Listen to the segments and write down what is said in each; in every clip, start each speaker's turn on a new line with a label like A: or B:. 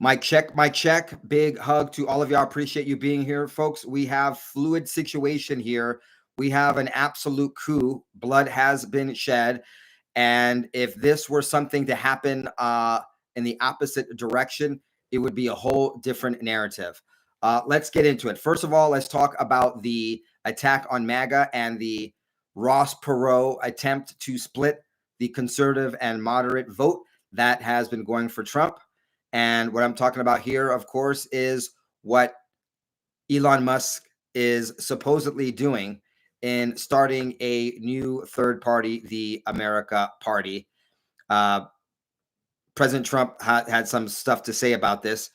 A: Mic check, mic check. Big hug to all of y'all. Appreciate you being here, folks. We have fluid situation here. We have an absolute coup. Blood has been shed. And if this were something to happen in the opposite direction, it would be a whole different narrative. Let's get into it. First of all, let's talk about the attack on Maga and the Ross Perot attempt to split the conservative and moderate vote that has been going for Trump. And what I'm talking about here, of course, is what Elon Musk is supposedly doing in starting a new third party, the America Party. President Trump had some stuff to say about this.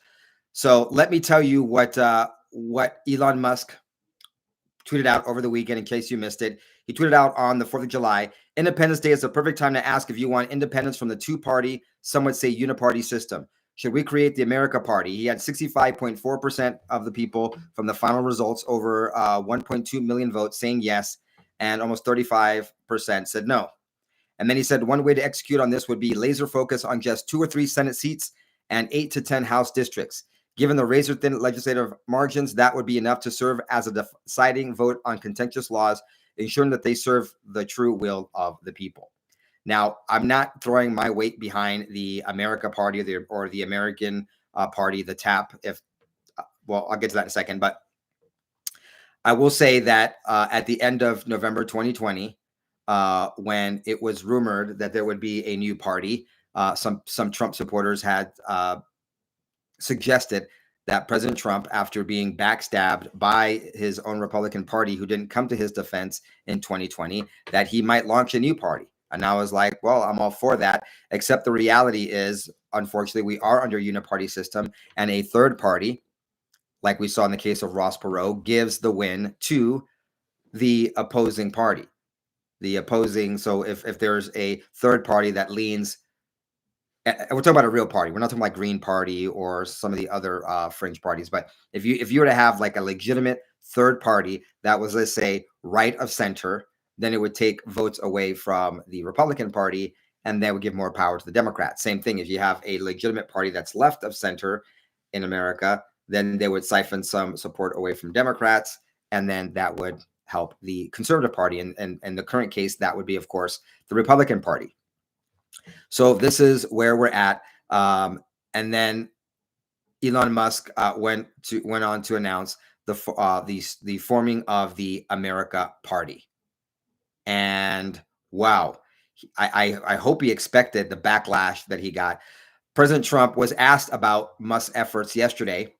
A: So let me tell you what Elon Musk tweeted out over the weekend in case you missed it. He tweeted out on the 4th of July, Independence Day is the perfect time to ask if you want independence from the two-party, some would say uniparty system. Should we create the America Party? He had 65.4% of the people from the final results, over 1.2 million votes, saying yes, and almost 35% said no. And then he said one way to execute on this would be laser focus on just 2 or 3 Senate seats and 8 to 10 House districts. Given the razor-thin legislative margins, that would be enough to serve as a deciding vote on contentious laws, ensuring that they serve the true will of the people. Now, I'm not throwing my weight behind the America Party or the American Party, the TAP. Well, I'll get to that in a second. But I will say that at the end of November 2020, when it was rumored that there would be a new party, some Trump supporters had suggested that President Trump, after being backstabbed by his own Republican Party, who didn't come to his defense in 2020, that he might launch a new party. And I was like, well, I'm all for that, except the reality is, unfortunately, we are under a uniparty system, and a third party, like we saw in the case of Ross Perot, gives the win to the opposing party. So if there's a third party that leans, and we're talking about a real party, we're not talking about Green Party or some of the other fringe parties, but if you were to have like a legitimate third party that was, let's say, right of center, then it would take votes away from the Republican Party, and that would give more power to the Democrats. Same thing, if you have a legitimate party that's left of center in America, then they would siphon some support away from Democrats, and then that would help the conservative party. And in the current case, that would be, of course, the Republican Party. So this is where we're at. And then Elon Musk went on to announce the forming of the America Party. And wow, I hope he expected the backlash that he got. President Trump was asked about Musk's efforts yesterday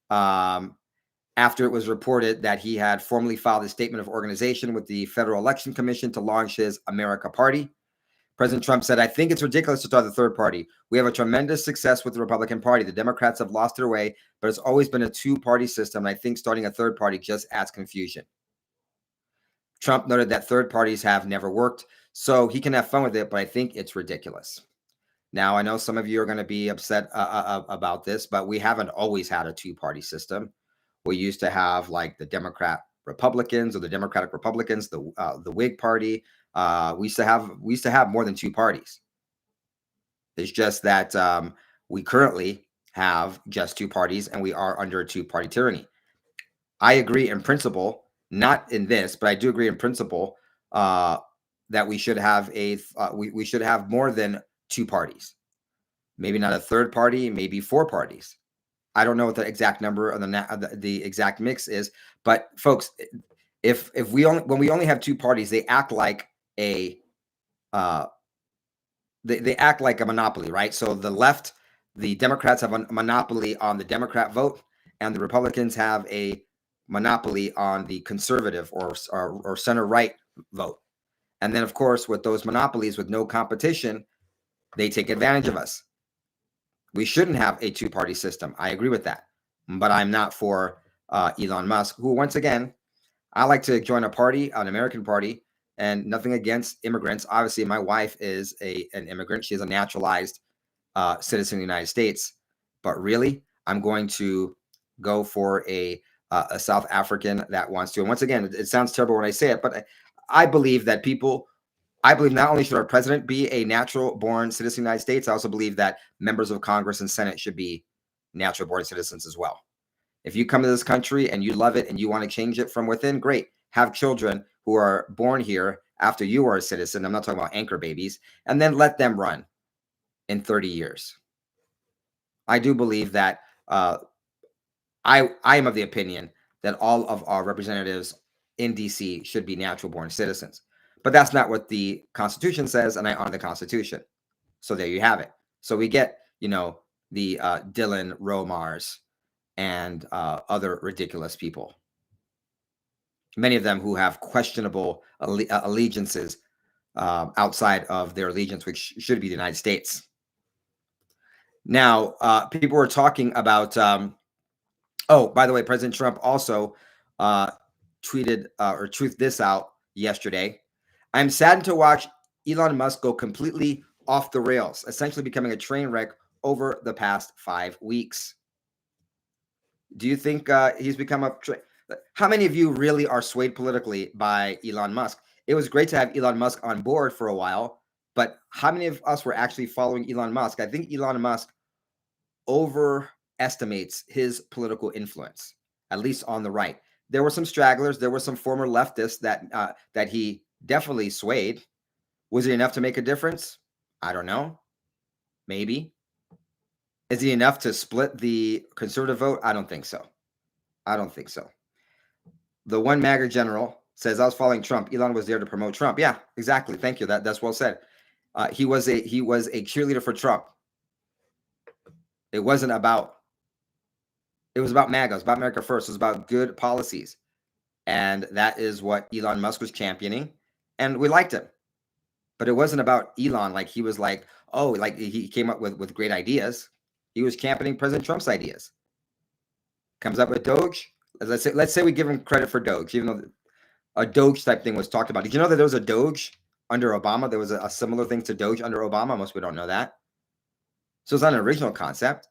A: after it was reported that he had formally filed a statement of organization with the Federal Election Commission to launch his America Party. President Trump said, I think it's ridiculous to start the third party. We have a tremendous success with the Republican Party. The Democrats have lost their way, but it's always been a two-party system. And I think starting a third party just adds confusion. Trump noted that third parties have never worked, so he can have fun with it, but I think it's ridiculous. Now, I know some of you are going to be upset about this, but we haven't always had a two-party system. We used to have like the Democrat Republicans or the Democratic Republicans, the Whig Party. We used to have more than two parties. It's just that we currently have just two parties, and we are under a two-party tyranny. I agree in principle. Not in this, but I do agree in principle that we should have we should have more than two parties. Maybe not a third party, maybe 4 parties. I don't know what the exact number of the exact mix is, but folks, if when we only have two parties, they act like a they act like a monopoly, right? So the left, the Democrats have a monopoly on the Democrat vote, and the Republicans have a monopoly on the conservative or center right vote. And then, of course, with those monopolies, with no competition, they take advantage of us. We shouldn't have a two-party system. I agree with that, but I'm not for Elon Musk, who, once again, I like to join a party, an American party, and nothing against immigrants. Obviously, my wife is an immigrant. She is a naturalized citizen of the United States. But really, I'm going to go for a South African that wants to. And once again, it sounds terrible when I say it, but I believe that I believe not only should our president be a natural born citizen of the United States, I also believe that members of Congress and Senate should be natural born citizens as well. If you come to this country and you love it and you want to change it from within, great. Have children who are born here after you are a citizen. I'm not talking about anchor babies. And then let them run in 30 years. I do believe that I am of the opinion that all of our representatives in DC should be natural born citizens. But that's not what the Constitution says, and I honor the Constitution. So there you have it. So we get, the Dylan Romars and other ridiculous people, many of them who have questionable allegiances outside of their allegiance, which should be the United States. Now, people were talking about, oh, by the way, President Trump also tweeted or truthed this out yesterday. I'm saddened to watch Elon Musk go completely off the rails, essentially becoming a train wreck over the past 5 weeks. Do you think he's become a how many of you really are swayed politically by Elon Musk? It was great to have Elon Musk on board for a while, but how many of us were actually following Elon Musk? I think Elon Musk overestimates his political influence, at least on the right. There were some stragglers. There were some former leftists that he definitely swayed. Was it enough to make a difference? I don't know. Maybe. Is he enough to split the conservative vote? I don't think so. I don't think so. The one Maga general says, I was following Trump. Elon was there to promote Trump. Yeah, exactly. Thank you. That's well said. He was a cheerleader for Trump. It wasn't about, it was about MAGA. It was about America First. It was about good policies. And that is what Elon Musk was championing. And we liked him. But it wasn't about Elon. Like he was like, oh, like he came up with great ideas. He was championing President Trump's ideas. Comes up with Doge. Let's say we give him credit for Doge, even though a Doge type thing was talked about. Did you know that there was a Doge under Obama? There was a similar thing to Doge under Obama. Most people don't know that. So it's not an original concept,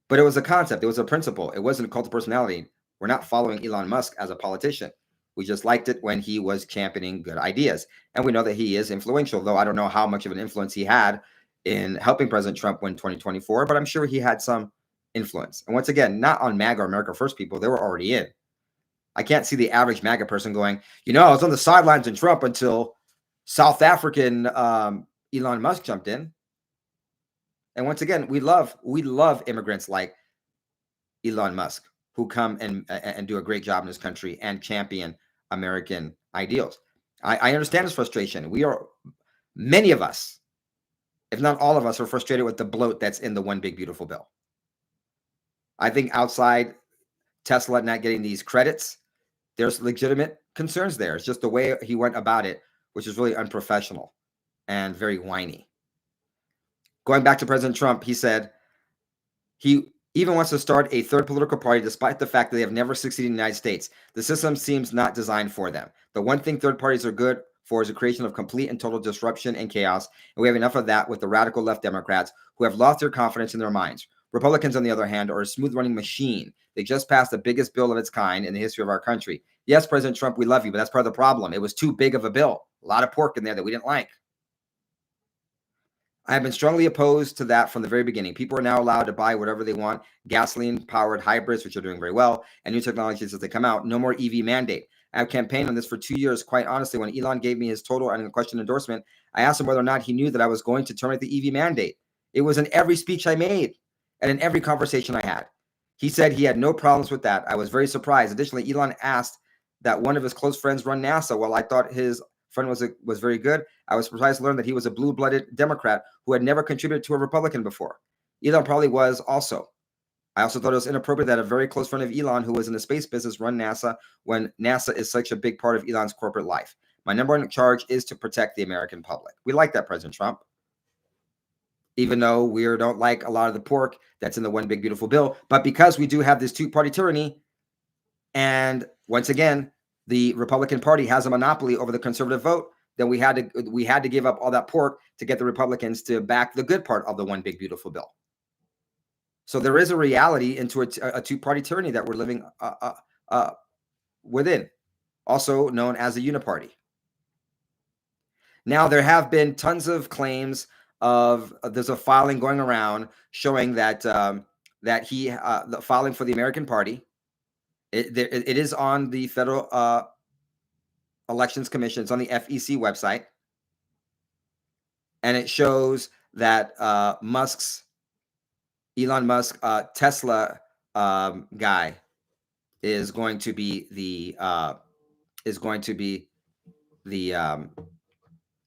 A: but it was a concept. It was a principle. It wasn't a cult of personality. We're not following Elon Musk as a politician. We just liked it when he was championing good ideas. And we know that he is influential, though I don't know how much of an influence he had in helping President Trump win 2024, but I'm sure he had some influence. And once again, not on MAGA or America First people, they were already in. I can't see the average MAGA person going, I was on the sidelines in Trump until South African Elon Musk jumped in. And once again, we love immigrants like Elon Musk who come and do a great job in this country and champion American ideals. I understand his frustration. Many of us, if not all of us, are frustrated with the bloat that's in the one big beautiful bill. I think outside Tesla not getting these credits, there's legitimate concerns there. It's just the way he went about it, which is really unprofessional and very whiny. Going back to President Trump, he said he even wants to start a third political party despite the fact that they have never succeeded in the United States. The system seems not designed for them. The one thing third parties are good for is the creation of complete and total disruption and chaos, and we have enough of that with the radical left Democrats who have lost their confidence in their minds. Republicans, on the other hand, are a smooth-running machine. They just passed the biggest bill of its kind in the history of our country. Yes, President Trump, we love you, but that's part of the problem. It was too big of a bill. A lot of pork in there that we didn't like. I have been strongly opposed to that from the very beginning. People are now allowed to buy whatever they want, gasoline-powered hybrids, which are doing very well, and new technologies as they come out. No more EV mandate. I have campaigned on this for 2 years. Quite honestly, when Elon gave me his total and unquestioned endorsement, I asked him whether or not he knew that I was going to terminate the EV mandate. It was in every speech I made and in every conversation I had. He said he had no problems with that. I was very surprised. Additionally, Elon asked that one of his close friends run NASA. While I thought his friend was very good, I was surprised to learn that he was a blue-blooded Democrat who had never contributed to a Republican before. Elon probably was also. I also thought it was inappropriate that a very close friend of Elon who was in the space business run NASA when NASA is such a big part of Elon's corporate life. My number one charge is to protect the American public. We like that, President Trump. Even though we don't like a lot of the pork that's in the one big beautiful bill, but because we do have this two-party tyranny, and once again, the Republican Party has a monopoly over the conservative vote, then we had to give up all that pork to get the Republicans to back the good part of the one big beautiful bill. So there is a reality into a two-party tyranny that we're living within, also known as a uniparty. Now, there have been tons of claims of there's a filing going around showing that that he the filing for the American Party. It is on the Federal Elections Commission. It's on the FEC website, and it shows that Elon Musk Tesla guy is going to be the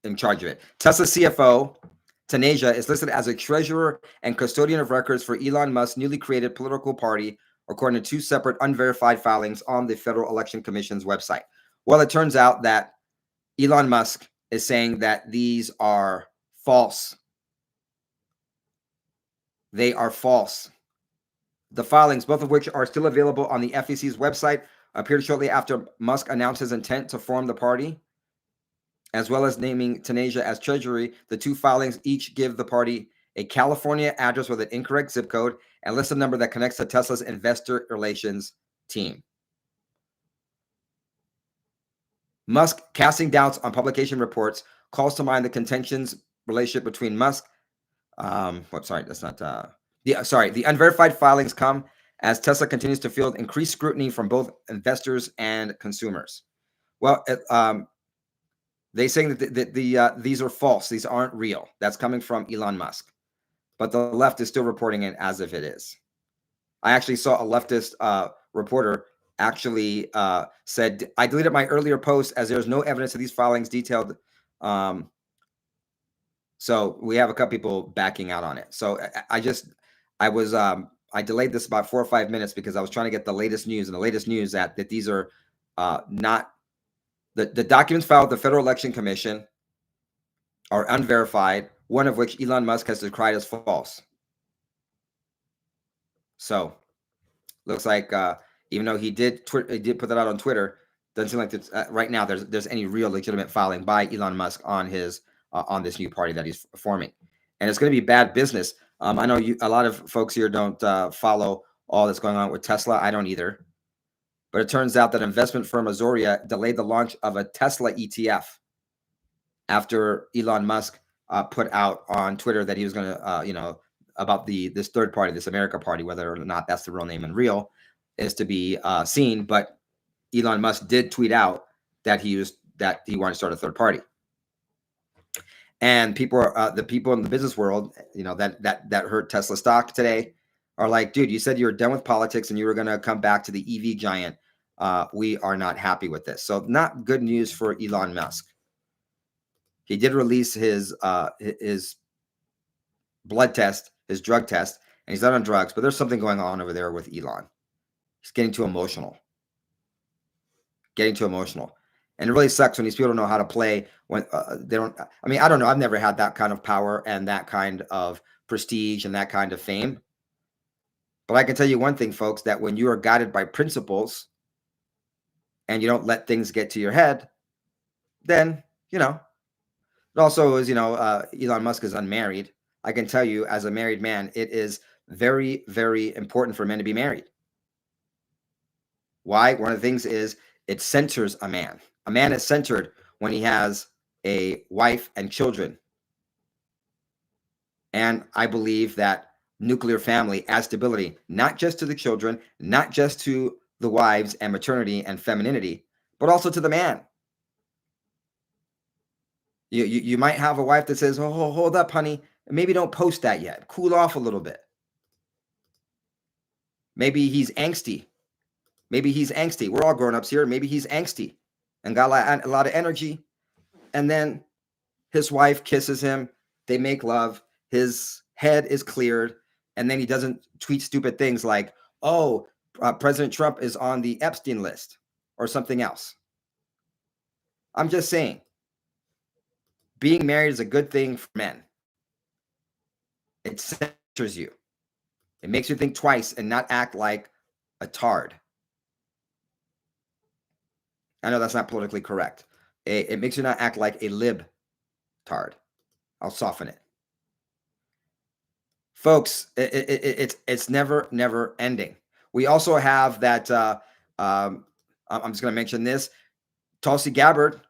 A: in charge of it. Tesla CFO Taneja is listed as a treasurer and custodian of records for Elon Musk's newly created political party, according to two separate unverified filings on the Federal Election Commission's website. Well, it turns out that Elon Musk is saying that these are false. They are false. The filings, both of which are still available on the FEC's website, appeared shortly after Musk announced his intent to form the party, as well as naming Taneja as treasury. The two filings each give the party a California address with an incorrect zip code and list a number that connects to Tesla's investor relations team. Musk, casting doubts on publication reports, calls to mind the contentions relationship between Musk. The unverified filings come as Tesla continues to field increased scrutiny from both investors and consumers. Well, they're saying that these are false. These aren't real. That's coming from Elon Musk. But the left is still reporting it as if it is. I actually saw a leftist reporter actually said, I deleted my earlier post as there's no evidence of these filings detailed. So we have a couple people backing out on it. So I delayed this about 4 or 5 minutes because I was trying to get the latest news, and the latest news that these are not the documents filed with the Federal Election Commission are unverified, one of which Elon Musk has decried as false. So looks like even though he did put that out on Twitter, doesn't seem like right now there's any real legitimate filing by Elon Musk on his on this new party that he's forming, and it's going to be bad business. I know a lot of folks here don't follow all that's going on with Tesla. I don't either, but it turns out that investment firm Azoria delayed the launch of a Tesla ETF after Elon Musk put out on Twitter that he was going to, about this third party, this America Party, whether or not that's the real name and real is to be seen. But Elon Musk did tweet out that he wanted to start a third party. And the people in the business world, that hurt Tesla stock today are like, dude, you said you were done with politics and you were going to come back to the EV giant. We are not happy with this. So not good news for Elon Musk. He did release his blood test, his drug test, and he's not on drugs, but there's something going on over there with Elon. He's getting too emotional. And it really sucks when these people don't know how to play when they don't. I mean, I don't know. I've never had that kind of power and that kind of prestige and that kind of fame. But I can tell you one thing, folks, that when you are guided by principles and you don't let things get to your head, then, it also is, Elon Musk is unmarried. I can tell you as a married man, it is very, very important for men to be married. Why? One of the things is it centers a man. A man is centered when he has a wife and children. And I believe that nuclear family adds stability, not just to the children, not just to the wives and maternity and femininity, but also to the man. You might have a wife that says, oh, hold up, honey. Maybe don't post that yet. Cool off a little bit. Maybe he's angsty. We're all grown-ups here. Maybe he's angsty and got a lot of energy. And then his wife kisses him. They make love. His head is cleared. And then he doesn't tweet stupid things like, oh, President Trump is on the Epstein list or something else. I'm just saying, being married is a good thing for men. It centers you. It makes you think twice and not act like a tard. I know that's not politically correct. It makes you not act like a lib-tard. I'll soften it. Folks, it's never ending. We also have that, I'm just going to mention this, Tulsi Gabbard,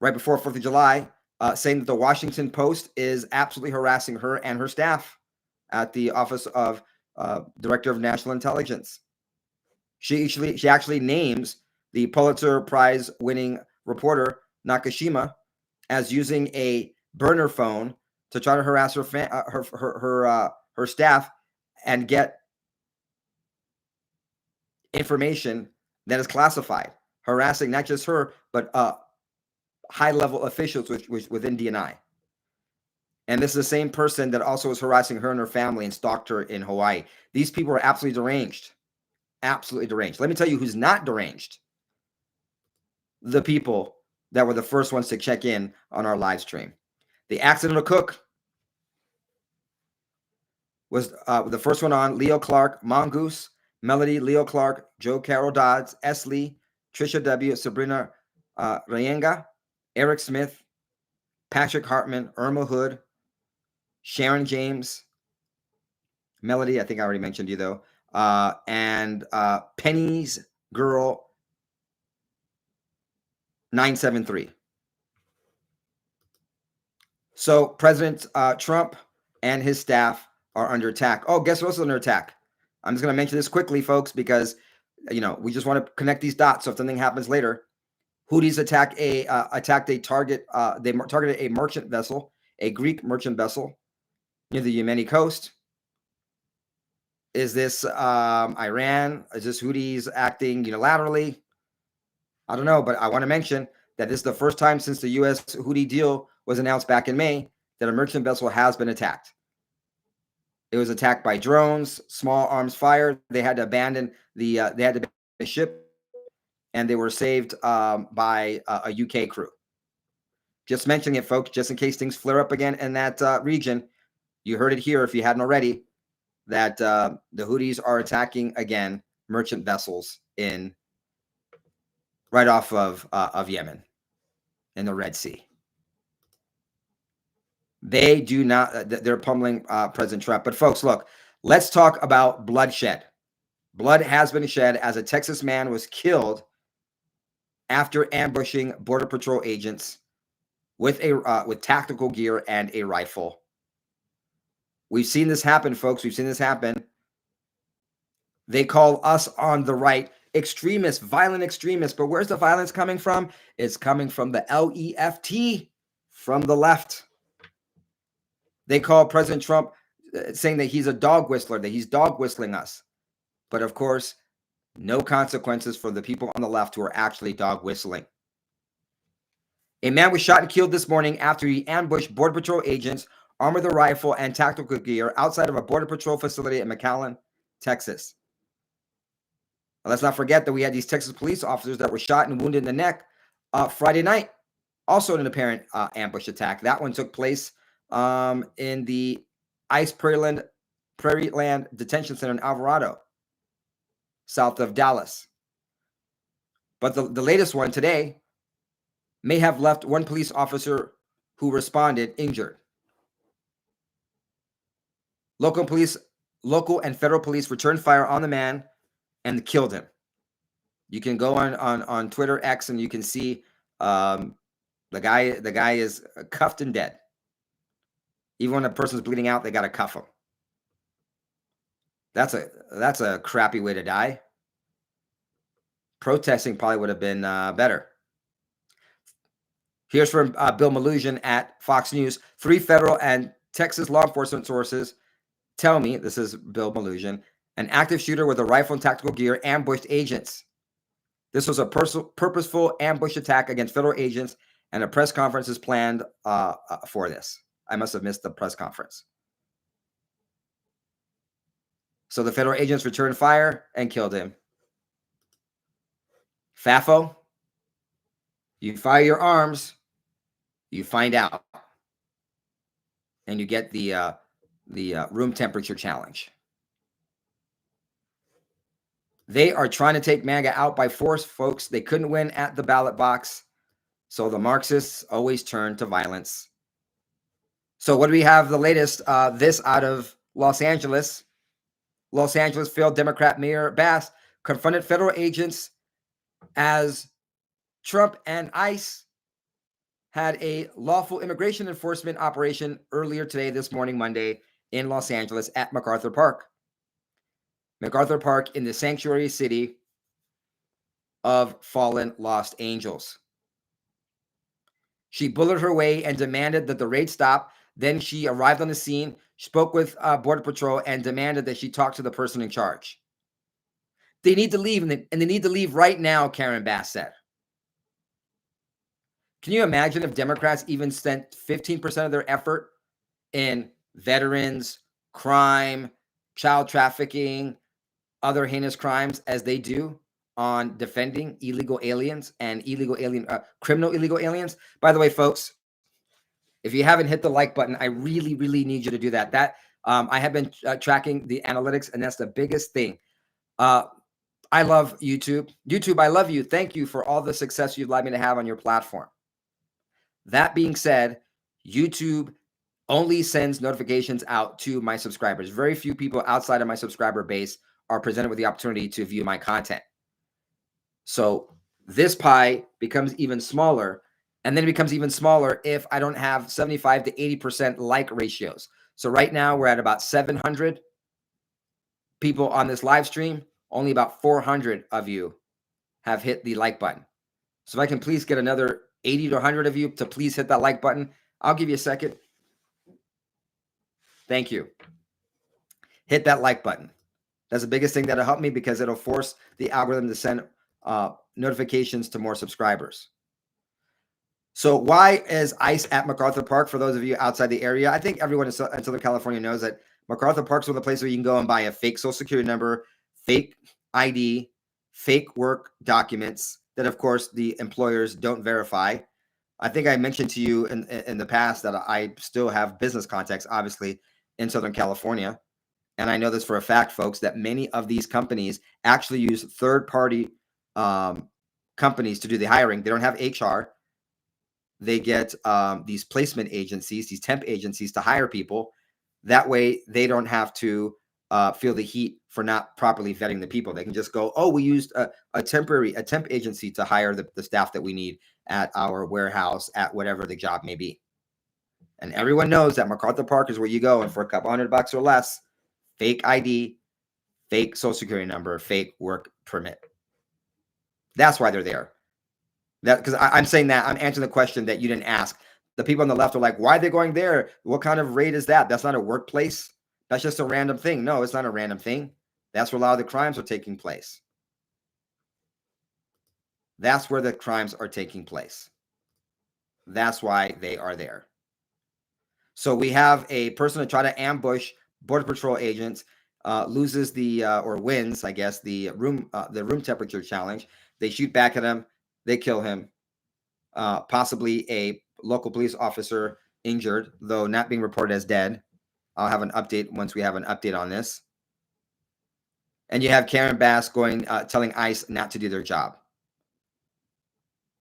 A: right before 4th of July, saying that the Washington Post is absolutely harassing her and her staff at the Office of director of national intelligence. She actually names the Pulitzer Prize winning reporter Nakashima as using a burner phone to try to harass her staff and get information that is classified, harassing not just her but high-level officials which within DNI. And this is the same person that also was harassing her and her family and stalked her in Hawaii. These people are absolutely deranged. Absolutely deranged. Let me tell you who's not deranged. The people that were the first ones to check in on our live stream. The accidental cook was the first one on. Leo Clark, Mongoose, Melody, Leo Clark, Joe Carol Dodds, S. Lee, Trisha W., Sabrina Rayenga, Eric Smith, Patrick Hartman, Irma Hood, Sharon James, Melody, I think I already mentioned you though, and Penny's Girl 973. So President Trump and his staff are under attack. Oh, guess what else is under attack? I'm just going to mention this quickly, folks, because we just want to connect these dots. So if something happens later, Houthis attacked a target. They targeted a merchant vessel, a Greek merchant vessel near the Yemeni coast. Is this Iran? Is this Houthis acting unilaterally? I don't know, but I want to mention that this is the first time since the U.S. Houthi deal was announced back in May that a merchant vessel has been attacked. It was attacked by drones, small arms fire. They had to abandon the ship, and they were saved by a UK crew. Just mentioning it, folks, just in case things flare up again in that region. You heard it here if you hadn't already, that the Houthis are attacking again merchant vessels right off of Yemen in the Red Sea. They do not, they're pummeling President Trump. But folks, look, let's talk about bloodshed. Blood has been shed as a Texas man was killed after ambushing Border Patrol agents with tactical gear and a rifle. We've seen this happen, folks. We've seen this happen. They call us on the right extremists, violent extremists. But where's the violence coming from? It's coming from the left, from the left. They call President Trump saying that he's a dog whistler, that he's dog whistling us. But of course, no consequences for the people on the left who are actually dog whistling. A man was shot and killed this morning after he ambushed Border Patrol agents armed with a rifle and tactical gear outside of a Border Patrol facility in McAllen, Texas. Now, let's not forget that we had these Texas police officers that were shot and wounded in the neck Friday night, also in an apparent ambush attack. That one took place in the ICE Prairieland Detention Center in Alvarado, south of Dallas. But the latest one today may have left one police officer who responded injured. Local and federal police returned fire on the man and killed him. You can go on Twitter X and you can see the guy is cuffed and dead. Even when a person's bleeding out, they got to cuff him. That's a crappy way to die. Protesting probably would have been better. Here's from Bill Malhusian at Fox News. 3 federal and Texas law enforcement sources tell me, this is Bill Malhusian, an active shooter with a rifle and tactical gear ambushed agents. This was a purposeful ambush attack against federal agents, and a press conference is planned for this. I must have missed the press conference. So the federal agents returned fire and killed him. FAFO, you fire your arms, you find out, and you get the room temperature challenge. They are trying to take MAGA out by force, folks. They couldn't win at the ballot box, so the Marxists always turn to violence. So what do we have the latest? This out of Los Angeles. Los Angeles failed Democrat Mayor Bass confronted federal agents as Trump and ICE had a lawful immigration enforcement operation earlier today, this morning, Monday, in Los Angeles at MacArthur Park. MacArthur Park in the sanctuary city of fallen lost angels. She bulleted her way and demanded that the raid stop. Then she arrived on the scene, spoke with Border Patrol, and demanded that she talk to the person in charge. They need to leave, and they need to leave right now, Karen Bass said. Can you imagine if Democrats even spent 15% of their effort in veterans, crime, child trafficking, other heinous crimes as they do on defending illegal aliens and criminal illegal aliens? By the way, folks, if you haven't hit the like button, I really, really need you to do that. I have been tracking the analytics, and that's the biggest thing. I love YouTube. YouTube, I love you. Thank you for all the success you've allowed me to have on your platform. That being said, YouTube only sends notifications out to my subscribers. Very few people outside of my subscriber base are presented with the opportunity to view my content. So this pie becomes even smaller, and then it becomes even smaller if I don't have 75 to 80% like ratios. So right now we're at about 700 people on this live stream. Only about 400 of you have hit the like button. So if I can please get another 80 to 100 of you to please hit that like button, I'll give you a second. Thank you. Hit that like button. That's the biggest thing that'll help me, because it'll force the algorithm to send notifications to more subscribers. So why is ICE at MacArthur Park? For those of you outside the area, I think everyone in Southern California knows that MacArthur Park is one of the places where you can go and buy a fake social security number, fake ID, fake work documents that, of course, the employers don't verify. I think I mentioned to you in the past that I still have business contacts, obviously, in Southern California. And I know this for a fact, folks, that many of these companies actually use third-party companies to do the hiring. They don't have HR. They get these placement agencies, these temp agencies to hire people. That way, they don't have to feel the heat for not properly vetting the people. They can just go, oh, we used a temp agency to hire the staff that we need at our warehouse, at whatever the job may be. And everyone knows that MacArthur Park is where you go, and for a couple $100 or less, fake ID, fake social security number, fake work permit. That's why they're there. Because I'm saying that, I'm answering the question that you didn't ask. The people on the left are like, why are they going there? What kind of raid is that? That's not a workplace. That's just a random thing. No, it's not a random thing. That's where a lot of the crimes are taking place. That's where the crimes are taking place. That's why they are there. So we have a person to try to ambush Border Patrol agents, loses or wins, I guess, the room temperature challenge. They shoot back at him. They kill him. Possibly a local police officer injured, though not being reported as dead. I'll have an update once we have an update on this. And you have Karen Bass telling ICE not to do their job.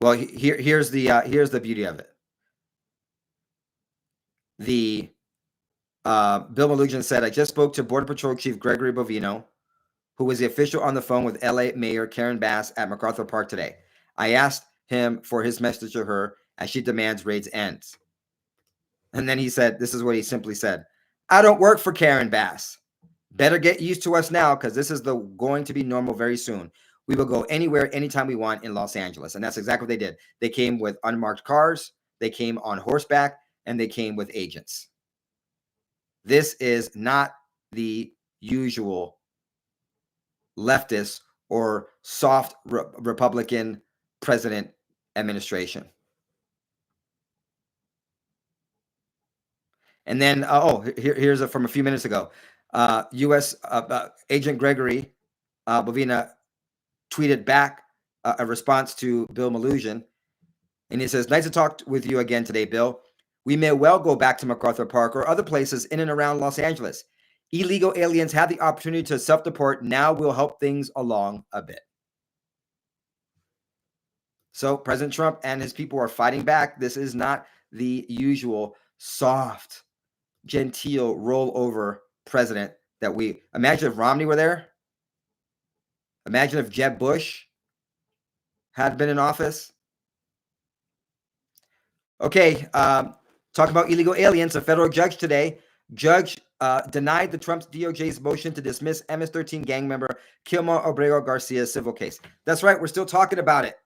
A: Well, here's the beauty of it. The Bill Malugin said, I just spoke to Border Patrol Chief Gregory Bovino, who was the official on the phone with LA Mayor Karen Bass at MacArthur Park today. I asked him for his message to her as she demands raids ends. And then he said, this is what he simply said. I don't work for Karen Bass. Better get used to us now, because this is going to be normal very soon. We will go anywhere, anytime we want in Los Angeles. And that's exactly what they did. They came with unmarked cars. They came on horseback, and they came with agents. This is not the usual leftist or soft Republican president administration. And then, here's from a few minutes ago. U.S. Agent Gregory Bovina tweeted back a response to Bill Malugin. And he says, nice to talk with you again today, Bill. We may well go back to MacArthur Park or other places in and around Los Angeles. Illegal aliens have the opportunity to self-deport. Now we'll help things along a bit. So President Trump and his people are fighting back. This is not the usual soft, genteel rollover president that we imagine if Romney were there. Imagine if Jeb Bush had been in office. Okay, talking about illegal aliens, a federal judge today, Judge denied the Trump's DOJ's motion to dismiss MS-13 gang member Kilmer Obrego Garcia's civil case. That's right. We're still talking about it.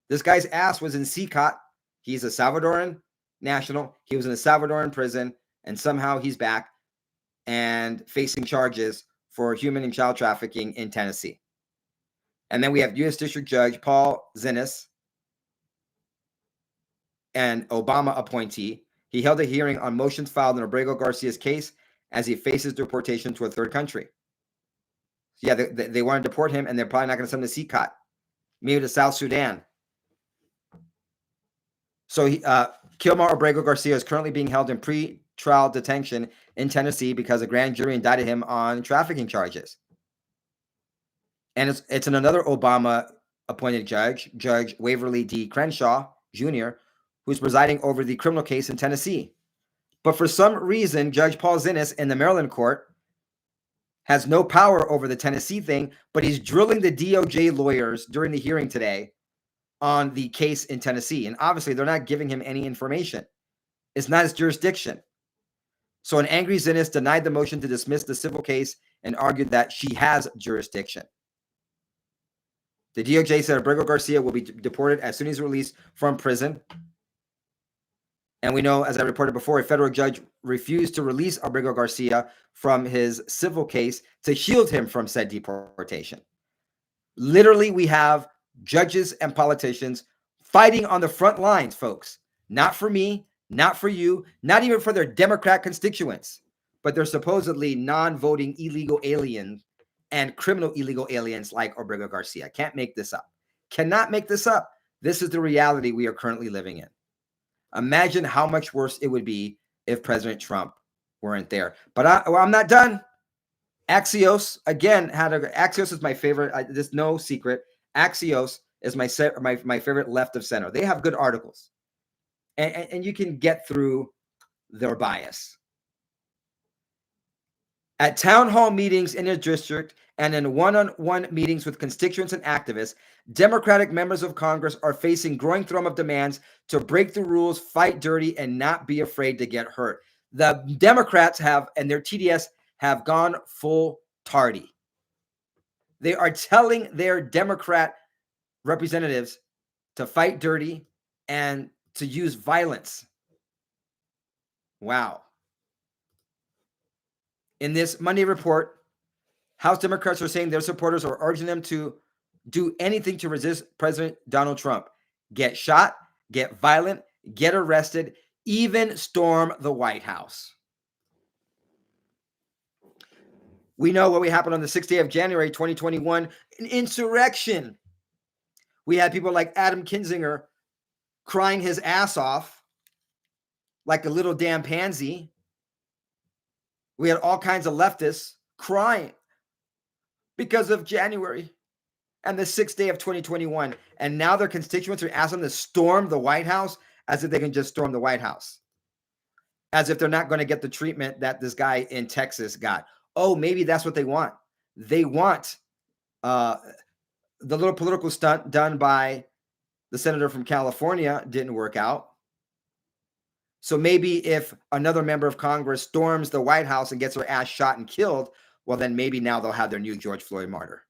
A: This guy's ass was in CCOT. He's a Salvadoran national. He was in a Salvadoran prison, and somehow he's back and facing charges for human and child trafficking in Tennessee. And then we have U.S. District Judge Paul Zinnes, an Obama appointee. He held a hearing on motions filed in Obrego Garcia's case as he faces deportation to a third country. Yeah, they want to deport him, and they're probably not going to send him to CCOT, maybe to South Sudan. So Kilmer Obrego Garcia is currently being held in pre-trial detention in Tennessee because a grand jury indicted him on trafficking charges. And it's another Obama-appointed judge, Judge Waverly D. Crenshaw, Jr., who's presiding over the criminal case in Tennessee. But for some reason, Judge Paul Zinnes in the Maryland court has no power over the Tennessee thing, but he's drilling the DOJ lawyers during the hearing today on the case in Tennessee. And obviously, they're not giving him any information. It's not his jurisdiction. So an angry Zinnes denied the motion to dismiss the civil case and argued that she has jurisdiction. The DOJ said Obrego Garcia will be deported as soon as he's released from prison. And we know, as I reported before, a federal judge refused to release Obrego Garcia from his civil case to shield him from said deportation. Literally, we have judges and politicians fighting on the front lines, folks. Not for me, not for you, not even for their Democrat constituents, but they're supposedly non-voting illegal aliens and criminal illegal aliens like Obrego Garcia. Can't make this up. Cannot make this up. This is the reality we are currently living in. Imagine how much worse it would be if President Trump weren't there. But I'm not done. Axios, again, Axios is my favorite. There's no secret. Axios is my favorite left of center. They have good articles. And you can get through their bias. At town hall meetings in their district and in one-on-one meetings with constituents and activists, Democratic members of Congress are facing growing threat of demands to break the rules, fight dirty, and not be afraid to get hurt. The Democrats and their TDS have gone full tardy. They are telling their Democrat representatives to fight dirty and to use violence. Wow. In this Monday report, House Democrats are saying their supporters are urging them to do anything to resist President Donald Trump. Get shot, get violent, get arrested, even storm the White House. We know what happened on the 6th day of January, 2021, an insurrection. We had people like Adam Kinzinger crying his ass off like a little damn pansy. We had all kinds of leftists crying because of January and the 6th day of 2021. And now their constituents are asking them to storm the White House as if they can just storm the White House. As if they're not going to get the treatment that this guy in Texas got. Oh, maybe that's what they want. They want the little political stunt done by the senator from California didn't work out. So maybe if another member of Congress storms the White House and gets her ass shot and killed, well, then maybe now they'll have their new George Floyd martyr.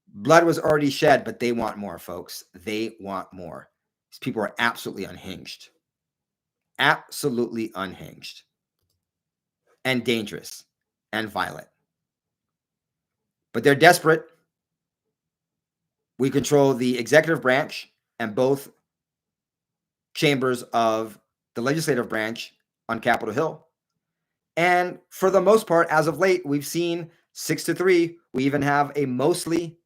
A: Blood was already shed, but they want more, folks. They want more. These people are absolutely unhinged. Absolutely unhinged. And dangerous and violent. But they're desperate. We control the executive branch and both chambers of the legislative branch on Capitol Hill. And for the most part, as of late, we've seen 6-3. We even have a mostly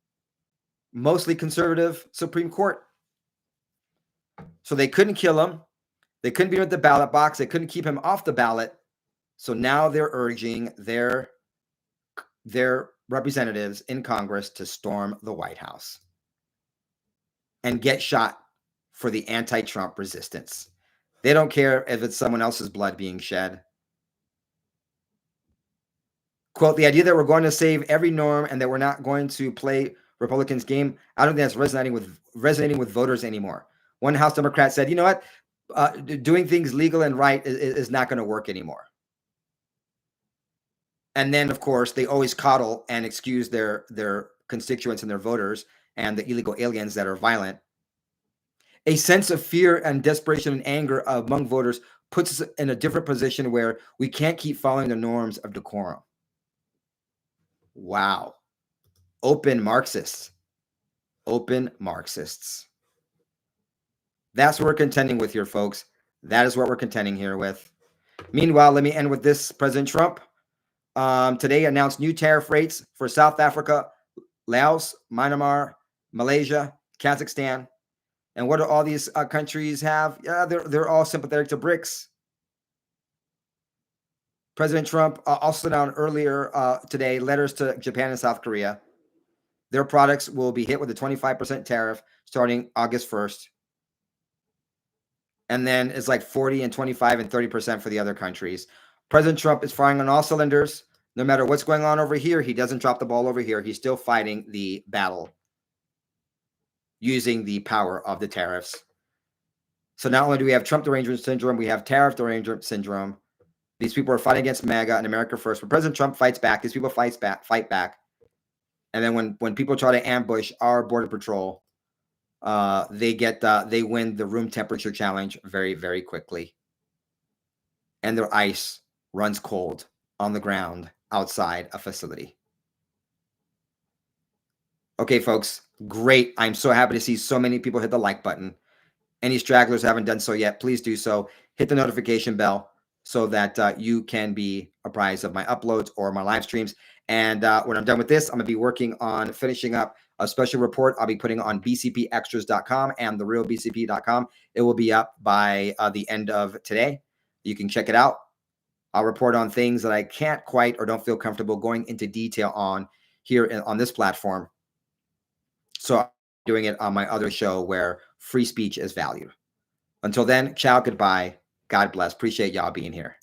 A: conservative Supreme Court. So they couldn't kill him. They couldn't beat him at the ballot box. They couldn't keep him off the ballot. So now they're urging their representatives in Congress to storm the White House and get shot for the anti-Trump resistance. They don't care if it's someone else's blood being shed. Quote, the idea that we're going to save every norm and that we're not going to play Republicans' game, I don't think that's resonating with voters anymore. One House Democrat said, you know what? doing things legal and right is not going to work anymore. And then, of course, they always coddle and excuse their constituents and their voters and the illegal aliens that are violent. A sense of fear and desperation and anger among voters puts us in a different position where we can't keep following the norms of decorum. Wow. Open Marxists. Open Marxists. That's what we're contending with here, folks. That is what we're contending here with. Meanwhile, let me end with this. President Trump today announced new tariff rates for South Africa, Laos, Myanmar, Malaysia, Kazakhstan. And what do all these countries have? Yeah, they're all sympathetic to BRICS. President Trump also sent out earlier today letters to Japan and South Korea. Their products will be hit with a 25% tariff starting August 1st. And then it's like 40 and 25 and 30% for the other countries. President Trump is firing on all cylinders. No matter what's going on over here, he doesn't drop the ball over here. He's still fighting the battle using the power of the tariffs. So not only do we have Trump derangement syndrome, we have tariff derangement syndrome. These people are fighting against Maga and America First. But President Trump fights back. These people fight back. And then when people try to ambush our border patrol, they win the room temperature challenge very, very quickly. And their ice runs cold on the ground outside a facility. Okay, folks, great. I'm so happy to see so many people hit the like button. Any stragglers haven't done so yet, please do so. Hit the notification bell so that you can be apprised of my uploads or my live streams. And when I'm done with this, I'm going to be working on finishing up a special report I'll be putting on bcpextras.com and therealbcp.com. It will be up by the end of today. You can check it out. I'll report on things that I can't quite or don't feel comfortable going into detail on here on this platform. So I'm doing it on my other show where free speech is valued. Until then, ciao, goodbye. God bless. Appreciate y'all being here.